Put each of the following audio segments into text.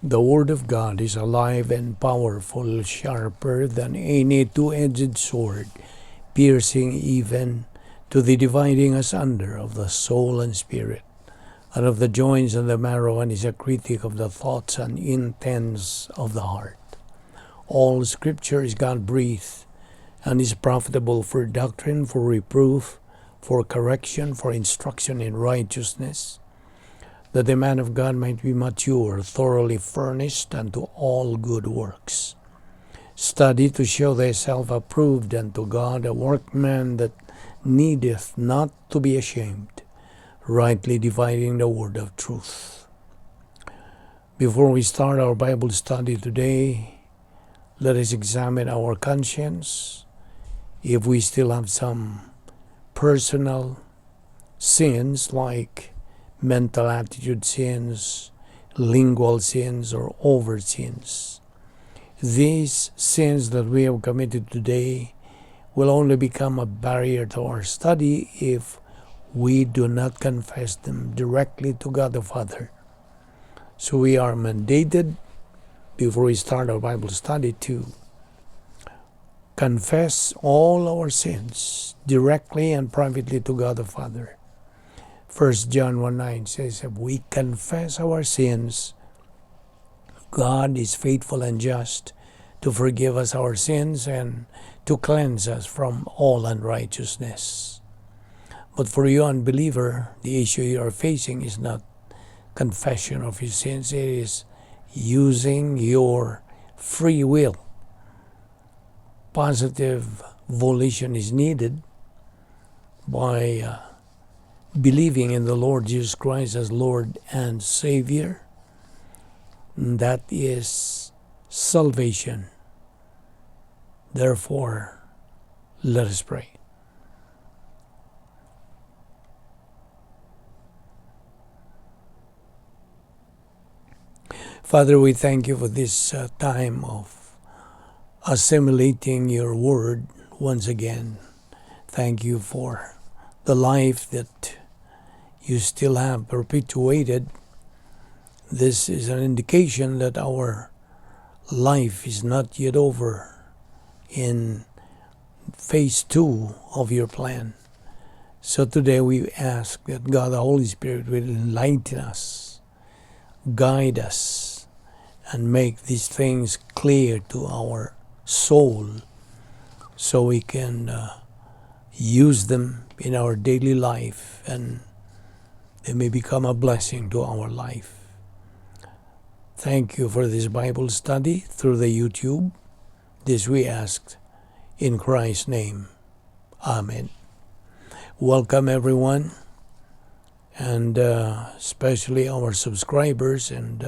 The Word of God is alive and powerful, sharper than any two-edged sword, piercing even to the dividing asunder of the soul and spirit, and of the joints and the marrow, and is a critic of the thoughts and intents of the heart. All Scripture is God-breathed, and is profitable for doctrine, for reproof, for correction, for instruction in righteousness, that the man of God might be mature, thoroughly furnished unto all good works. Study to show thyself approved unto God, a workman that needeth not to be ashamed, rightly dividing the word of truth. Before we start our Bible study today, let us examine our conscience. If we still have some personal sins like mental attitude sins, lingual sins, or overt sins. These sins that we have committed today will only become a barrier to our study if we do not confess them directly to God the Father. So we are mandated, before we start our Bible study, to confess all our sins directly and privately to God the Father. 1 John 1:9 says, if we confess our sins, God is faithful and just to forgive us our sins and to cleanse us from all unrighteousness. But for you unbeliever, the issue you are facing is not confession of your sins. It is using your free will. Positive volition is needed by believing in the Lord Jesus Christ as Lord and Savior. That is salvation. Therefore, let us pray. Father, we thank you for this time of assimilating your word once again. Thank you for the life that you still have perpetuated. This is an indication that our life is not yet over in phase 2 of your plan. So today we ask that God the Holy Spirit will enlighten us, guide us, and make these things clear to our soul so we can use them in our daily life and they may become a blessing to our life. Thank you for this Bible study through the YouTube. This we asked in Christ's name. Amen. Welcome everyone, and especially our subscribers and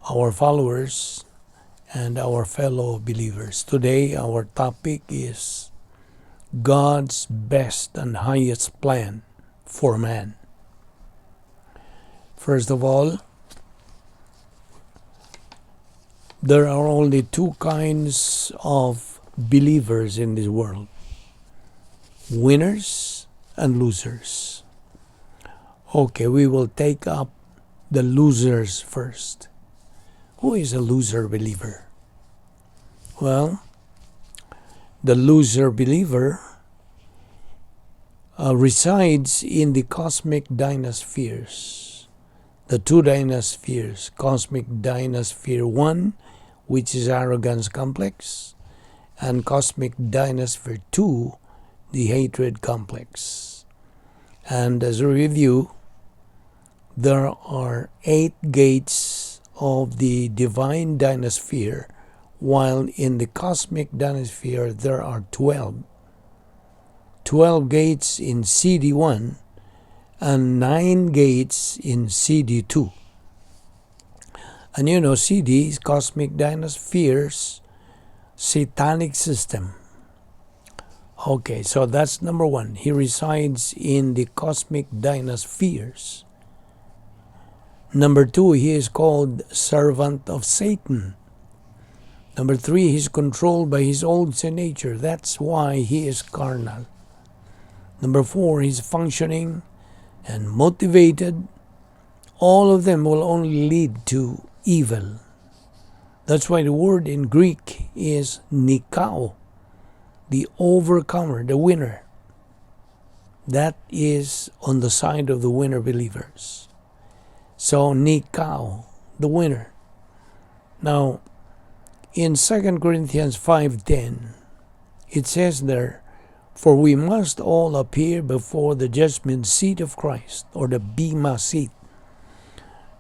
our followers and our fellow believers. Today our topic is God's best and highest plan for man. First of all, there are only two kinds of believers in this world: winners and losers. Okay, we will take up the losers first. Who is a loser believer? Well, the loser believer resides in the cosmic dynaspheres. The two dynaspheres, cosmic dynasphere 1, which is arrogance complex, and cosmic dynasphere 2, the hatred complex. And as a review, there are 8 gates of the divine dynasphere, while in the cosmic dynasphere there are 12. 12 gates in CD1 and 9 gates in CD2. And you know, CD is cosmic dynaspheres, satanic system. Okay, so that's number 1. He resides in the cosmic dynaspheres. Number 2, he is called servant of Satan. Number 3, he's controlled by his old sin nature. That's why he is carnal. Number 4, he's functioning and motivated. All of them will only lead to evil. That's why the word in Greek is nikao, the overcomer, the winner. That is on the side of the winner believers. So nikao, the winner. Now, in 2 Corinthians 5:10, it says there, "For we must all appear before the judgment seat of Christ," or the bema seat,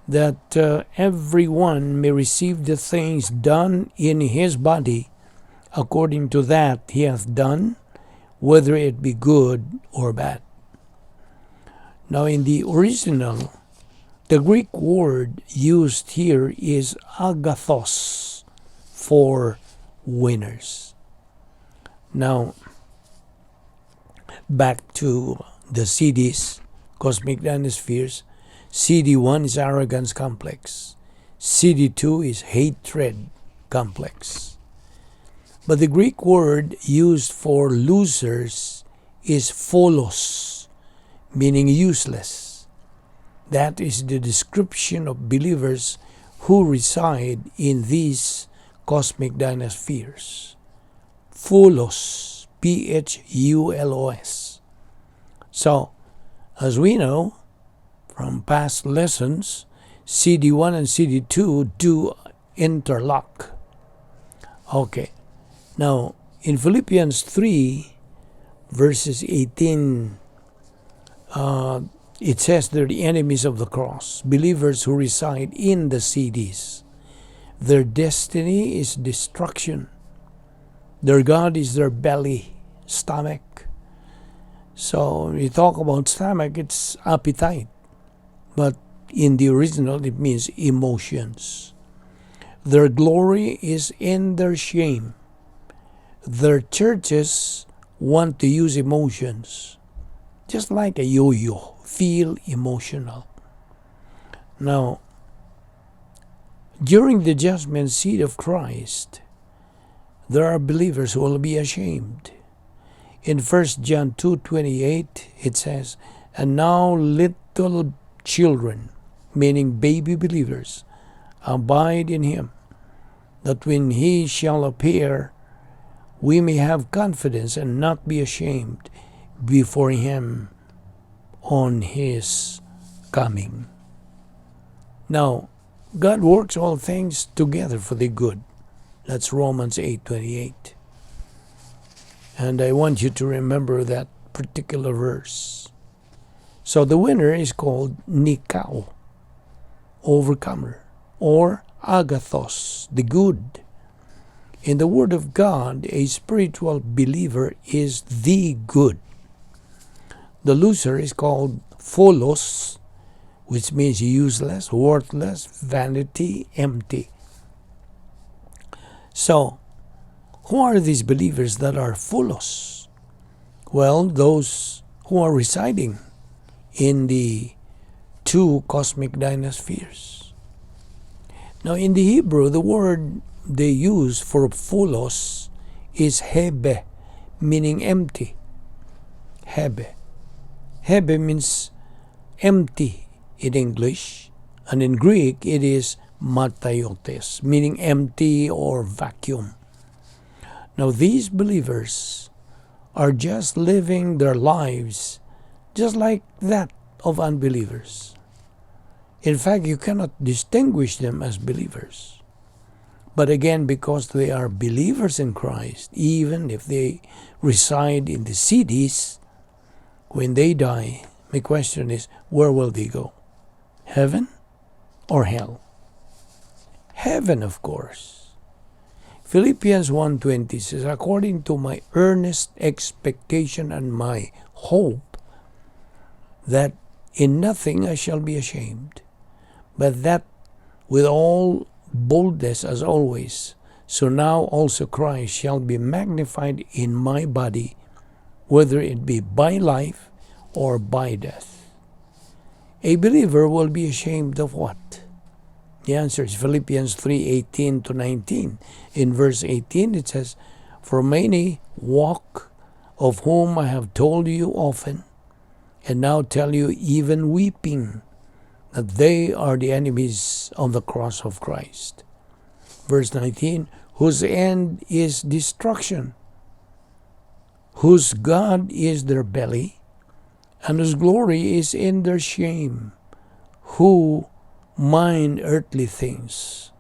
"that everyone may receive the things done in his body according to that he hath done, whether it be good or bad." Now in the original, the Greek word used here is agathos, for winners. Now, back to the CDs, cosmic dynaspheres. CD1 is arrogance complex. CD2 is hatred complex. But the Greek word used for losers is pholos, meaning useless. That is the description of believers who reside in these cosmic dynaspheres. Phulos, Phulos. So, as we know from past lessons, CD1 and CD2 do interlock. Okay. Now, in Philippians 3, verses 18, it says they're the enemies of the cross, believers who reside in the CDs. Their destiny is destruction. Their God is their belly, stomach. So, when we talk about stomach, it's appetite. But in the original, it means emotions. Their glory is in their shame. Their churches want to use emotions, just like a yo-yo, feel emotional. Now, during the judgment seat of Christ, there are believers who will be ashamed. In 1 John 2:28, it says, "And now little children," meaning baby believers, "abide in him, that when he shall appear, we may have confidence and not be ashamed before him on his coming." Now, God works all things together for the good. That's Romans 8:28. And I want you to remember that particular verse. So the winner is called Nikao, overcomer, or Agathos, the good. In the Word of God, a spiritual believer is the good. The loser is called Pholos, which means useless, worthless, vanity, empty. So, who are these believers that are Pholos? Well, those who are residing in the two cosmic dynaspheres. Now, in the Hebrew, the word they use for Pholos is hebe, meaning empty. Hebe. Hebe means empty in English, and in Greek it is mataiotes, meaning empty or vacuum. Now these believers are just living their lives just like that of unbelievers. In fact, you cannot distinguish them as believers. But again, because they are believers in Christ, even if they reside in the cities, when they die, my question is, where will they go? Heaven or hell? Heaven, of course. Philippians 1:20 says, "According to my earnest expectation and my hope, that in nothing I shall be ashamed, but that with all boldness as always, so now also Christ shall be magnified in my body, whether it be by life or by death." A believer will be ashamed of what? The answer is Philippians 3:18-19. In verse 18 it says, "For many walk, of whom I have told you often, and now tell you even weeping, that they are the enemies of the cross of Christ. Verse 19, whose end is destruction, whose God is their belly, and whose glory is in their shame, who mind earthly things.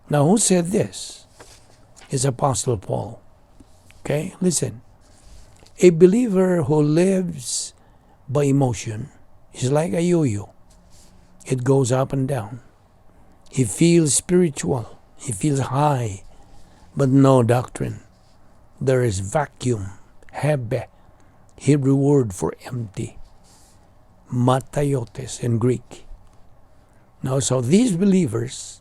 Now, who said this? It's Apostle Paul. Okay, listen. A believer who lives by emotion is like a yo-yo. It goes up and down. He feels spiritual. He feels high, but no doctrine. There is vacuum, hebe, Hebrew word for empty, matayotes in Greek. Now, so these believers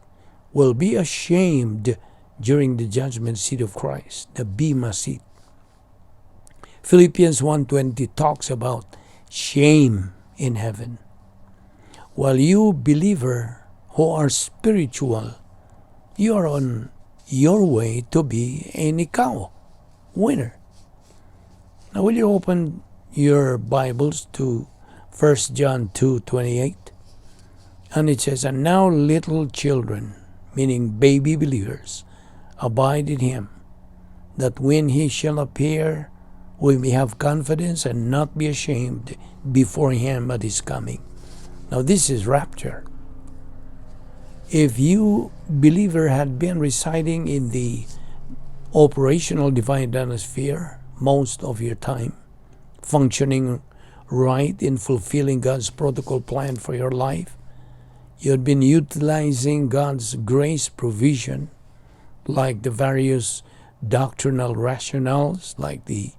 will be ashamed during the judgment seat of Christ, the Bema seat. Philippians 1:20 talks about shame in heaven. While you, believer who are spiritual, you are on your way to be a nikao, winner. Now, will you open your Bibles to 1 John 2:28? And it says, and now little children, meaning baby believers, abide in him, that when he shall appear, we may have confidence and not be ashamed before him at his coming. Now this is rapture. If you, believer, had been residing in the operational divine atmosphere most of your time, functioning right in fulfilling God's protocol plan for your life, you had been utilizing God's grace provision, like the various doctrinal rationales, like the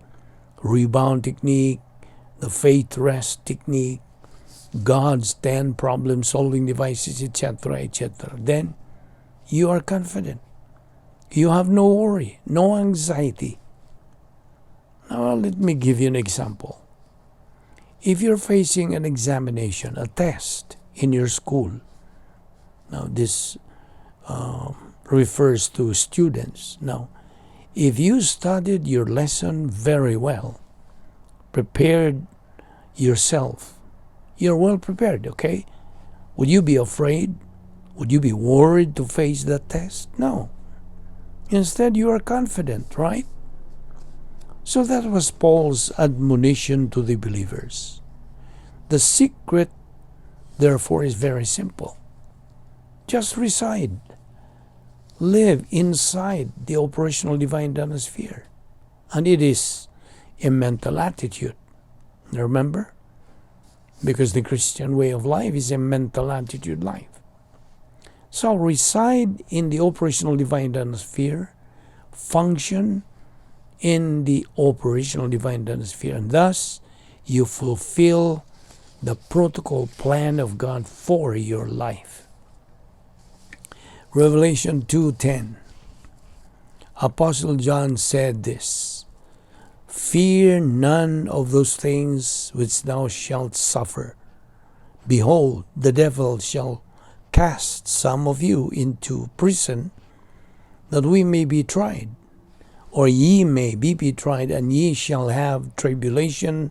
rebound technique, the faith rest technique, God's 10 problem-solving devices, etc., etc. Then you are confident. You have no worry, no anxiety. Now let me give you an example. If you're facing an examination, a test in your school, now this refers to students. Now, if you studied your lesson very well, prepared yourself, you're well prepared, okay? Would you be afraid? Would you be worried to face that test? No. Instead, you are confident, right? So that was Paul's admonition to the believers. The secret, therefore, is very simple. Just reside. Live inside the operational divine atmosphere. And it is a mental attitude. Remember? Because the Christian way of life is a mental attitude life. So reside in the operational divine atmosphere, function in the operational divine atmosphere, and thus you fulfill the protocol plan of God for your life. Revelation 2:10. Apostle John said this, fear none of those things which thou shalt suffer. Behold, the devil shall cast some of you into prison, that we may be tried, or ye may be tried, and ye shall have tribulation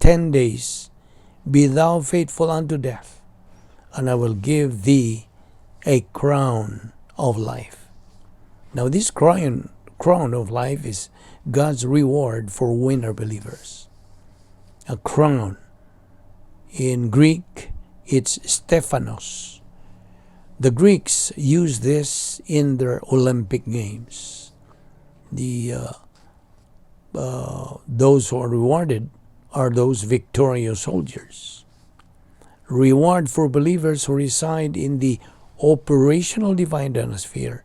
10 days. Be thou faithful unto death, and I will give thee a crown of life. Now this crown of life is God's reward for winner believers. A crown. In Greek, it's Stephanos. The Greeks use this in their Olympic Games. Those who are rewarded are those victorious soldiers. Reward for believers who reside in the operational divine atmosphere.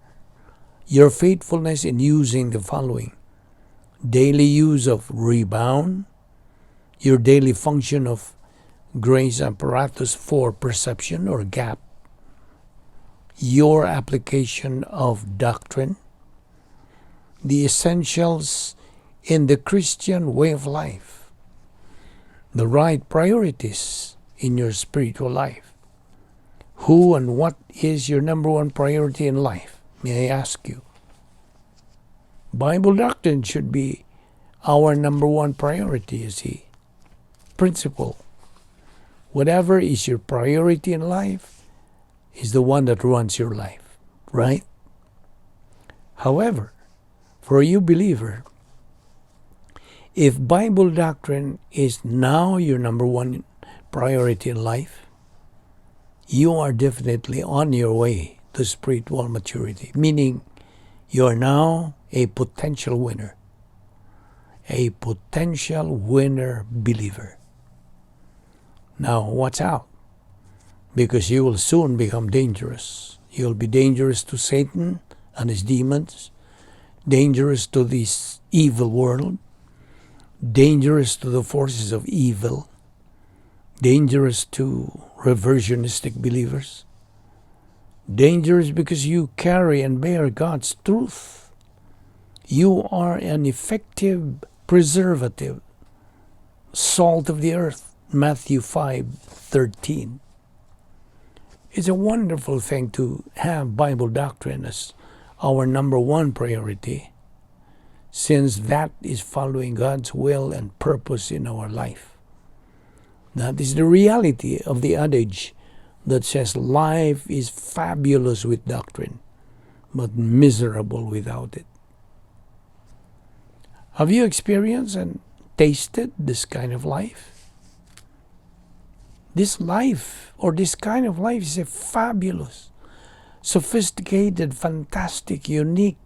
Your faithfulness in using the following: daily use of rebound, your daily function of grace apparatus for perception or gap, your application of doctrine, the essentials in the Christian way of life, the right priorities in your spiritual life. Who and what is your number one priority in life? May I ask you? Bible doctrine should be our number one priority, you see. Principle. Whatever is your priority in life is the one that runs your life, right? However, for you believer, if Bible doctrine is now your number one priority in life, you are definitely on your way to spiritual maturity, meaning you are now a potential winner believer. Now, watch out, because you will soon become dangerous. You'll be dangerous to Satan and his demons, dangerous to this evil world, dangerous to the forces of evil, dangerous to reversionistic believers, dangerous because you carry and bear God's truth. You are an effective preservative, salt of the earth, Matthew 5:13. It's a wonderful thing to have Bible doctrine as our number one priority, since that is following God's will and purpose in our life. That is the reality of the adage that says life is fabulous with doctrine, but miserable without it. Have you experienced and tasted this kind of life? This life, or this kind of life, is a fabulous, sophisticated, fantastic, unique,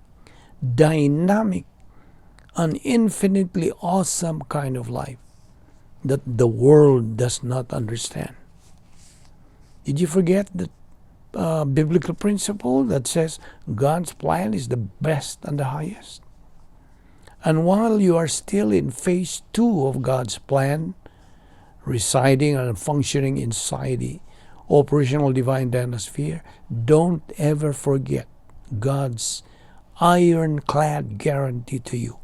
dynamic, an infinitely awesome kind of life that the world does not understand. Did you forget the biblical principle that says God's plan is the best and the highest? And while you are still in phase 2 of God's plan, residing and functioning inside the operational divine dynasphere, don't ever forget God's ironclad guarantee to you,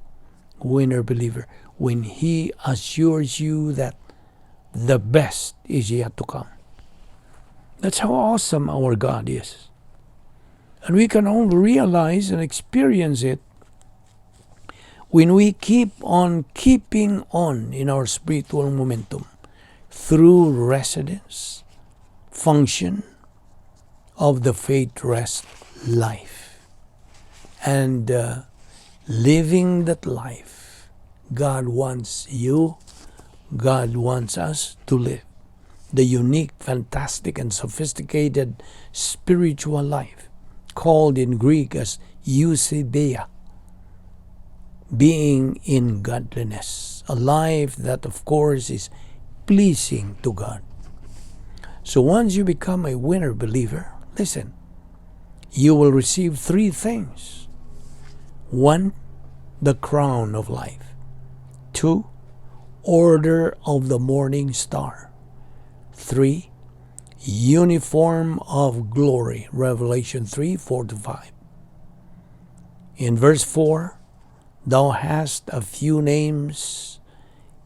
winner believer, when He assures you that the best is yet to come. That's how awesome our God is. And we can only realize and experience it when we keep on keeping on in our spiritual momentum through residence, function of the faith rest life, and living that life God wants you, God wants us to live. The unique, fantastic, and sophisticated spiritual life, called in Greek as eusebeia, being in godliness, a life that of course is pleasing to God. So once you become a winner believer, listen, you will receive 3 things. 1, the crown of life. 2, order of the morning star. 3, uniform of glory. Revelation 3:4-5. In verse 4, thou hast a few names,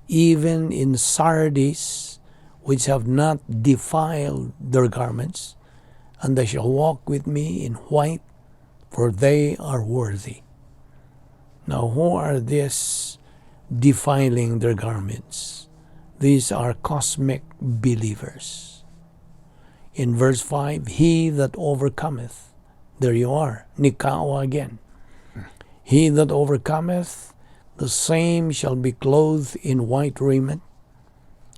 even in Sardis, which have not defiled their garments, and they shall walk with me in white, for they are worthy. Now, who are these defiling their garments? These are cosmic believers. In verse 5, he that overcometh, there you are, Nikao again. He that overcometh, the same shall be clothed in white raiment,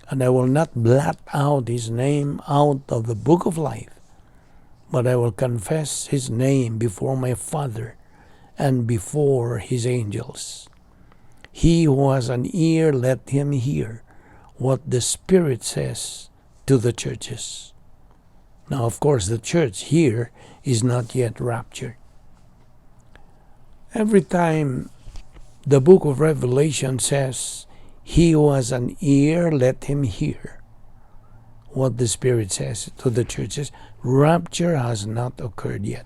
and I will not blot out his name out of the book of life, but I will confess his name before my Father and before his angels. He who has an ear, let him hear what the Spirit says to the churches. Now, of course, the church here is not yet raptured. Every time the book of Revelation says, he who has an ear, let him hear what the Spirit says to the churches, rapture has not occurred yet.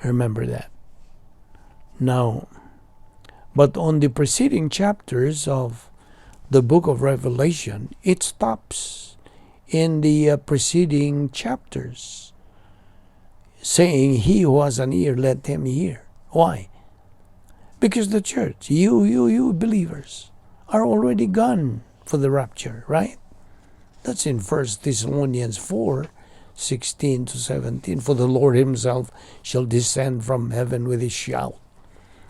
Remember that. Now, but on the preceding chapters of the book of Revelation, it stops in the preceding chapters, saying, he who has an ear, let him hear. Why? Because the church, you believers, are already gone for the rapture, right? That's in 1 Thessalonians 4:16-17. For the Lord himself shall descend from heaven with a shout,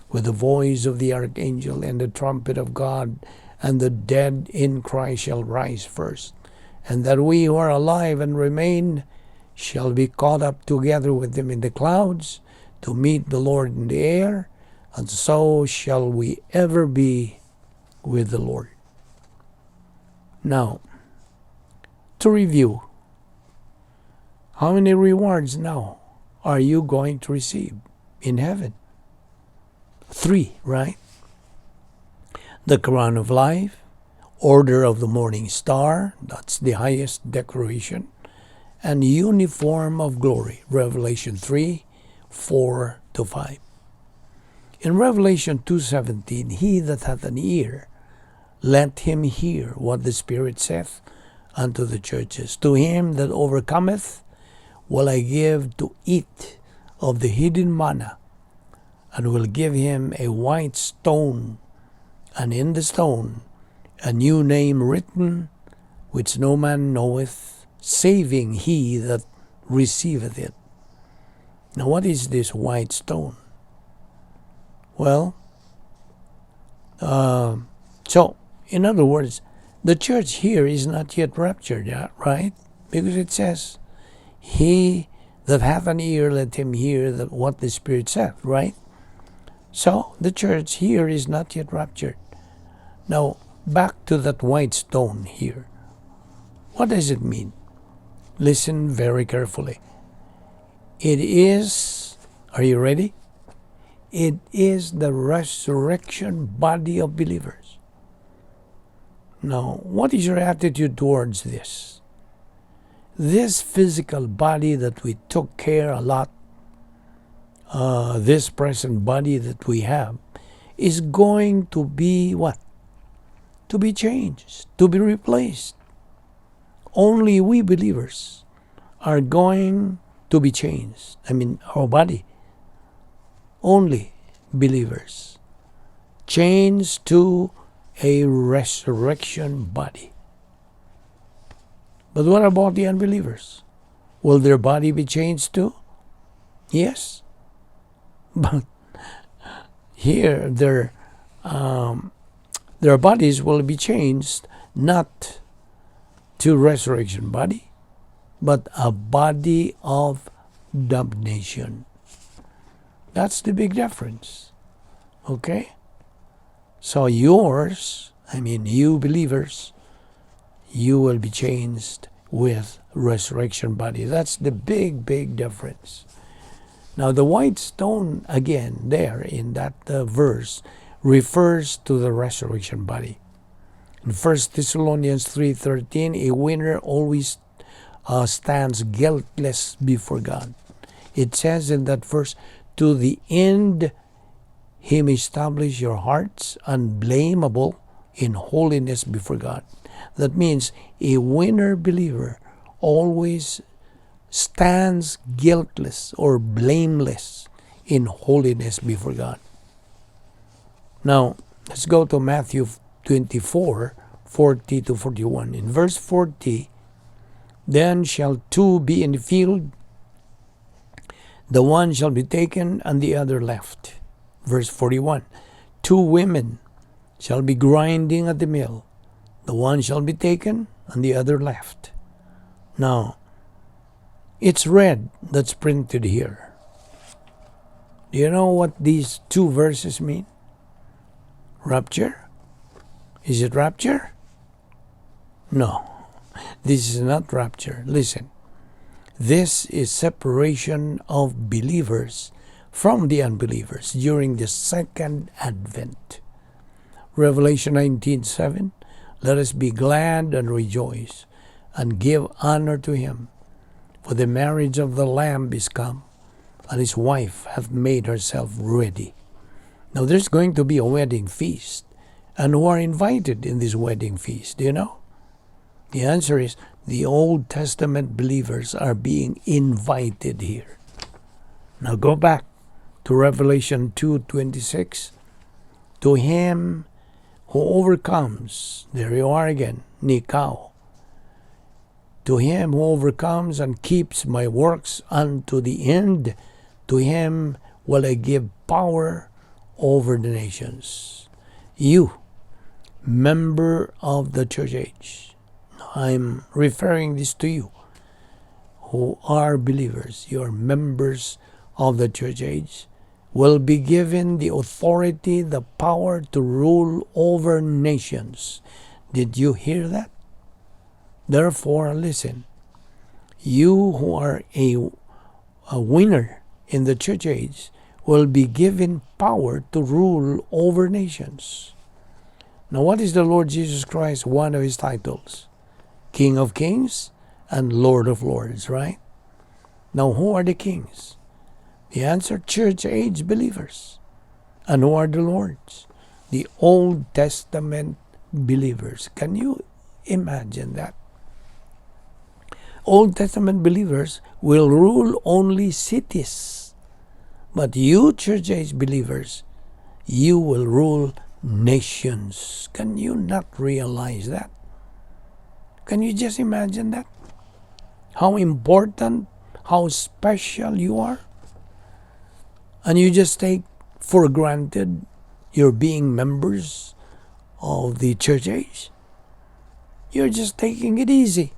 with the voice of the archangel and the trumpet of God, and the dead in Christ shall rise first. And that we who are alive and remain shall be caught up together with them in the clouds to meet the Lord in the air, and so shall we ever be with the Lord. Now, to review, how many rewards now are you going to receive in heaven? 3, right? The crown of life, order of the morning star, that's the highest decoration, and uniform of glory, Revelation 3:4-5. In Revelation 2:17, he that hath an ear, let him hear what the Spirit saith unto the churches. To him that overcometh will I give to eat of the hidden manna, and will give him a white stone, and in the stone a new name written, which no man knoweth, saving he that receiveth it. Now what is this white stone? Well, so in other words, the church here is not yet raptured, right? Because it says, he that hath an ear, let him hear that what the Spirit saith, right? So the church here is not yet raptured. Now, back to that white stone here. What does it mean? Listen very carefully. It is, are you ready? It is the resurrection body of believers. Now, what is your attitude towards this? This physical body that we took care a lot, this present body that we have, is going to be what? To be changed, to be replaced. Only we believers are going to be changed. I mean, our body. Only believers. Changed to a resurrection body. But what about the unbelievers? Will their body be changed too? Yes. But here, their bodies will be changed not to resurrection body, but a body of damnation. That's the big difference. Okay? So yours, you believers, you will be changed with resurrection body. That's the big, big difference. Now the white stone, again, there in that verse, refers to the resurrection body. In 1 Thessalonians 3:13, a winner always stands guiltless before God. It says in that verse, to the end he may establish your hearts unblameable in holiness before God. That means a winner believer always stands guiltless or blameless in holiness before God. Now, let's go to Matthew 24:40-41. In verse 40, then shall two be in the field, the one shall be taken and the other left. Verse 41, two women shall be grinding at the mill, the one shall be taken and the other left. Now, it's red that's printed here. Do you know what these two verses mean? Rapture? Is it rapture? No, this is not rapture. Listen, this is separation of believers from the unbelievers during the second advent. Revelation 19:7, let us be glad and rejoice and give honor to him, for the marriage of the Lamb is come, and his wife hath made herself ready. Now there's going to be a wedding feast, and who are invited in this wedding feast? Do you know? The answer is the Old Testament believers are being invited here. Now go back to Revelation 2:26. To him who overcomes, there you are again, Nikao, To him who overcomes and keeps my works unto the end, to him will I give power over the nations. You, member of the church age, I'm referring this to you who are believers, you are members of the church age, will be given the authority, the power to rule over nations. Did you hear that? Therefore, listen, you who are a winner in the church age will be given power to rule over nations. Now, what is the Lord Jesus Christ? One of his titles, King of Kings and Lord of Lords, right? Now, who are the kings? The answer, church age believers. And who are the lords? The Old Testament believers. Can you imagine that? Old Testament believers will rule only cities. But you, church age believers, you will rule nations. Can you not realize that? Can you just imagine that? How important, how special you are? And you just take for granted you're being members of the church age. You're just taking it easy.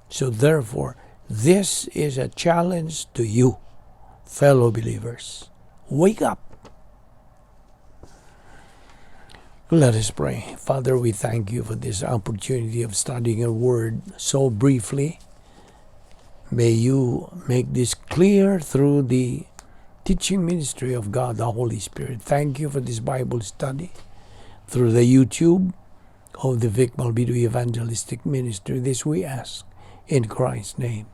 So therefore, this is a challenge to you, fellow believers. Wake up. Let us pray. Father, we thank you for this opportunity of studying your word so briefly. May you make this clear through the teaching ministry of God, the Holy Spirit. Thank you for this Bible study through the YouTube of the Vic Balbido Evangelistic Ministry. This we ask in Christ's name.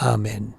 Amen.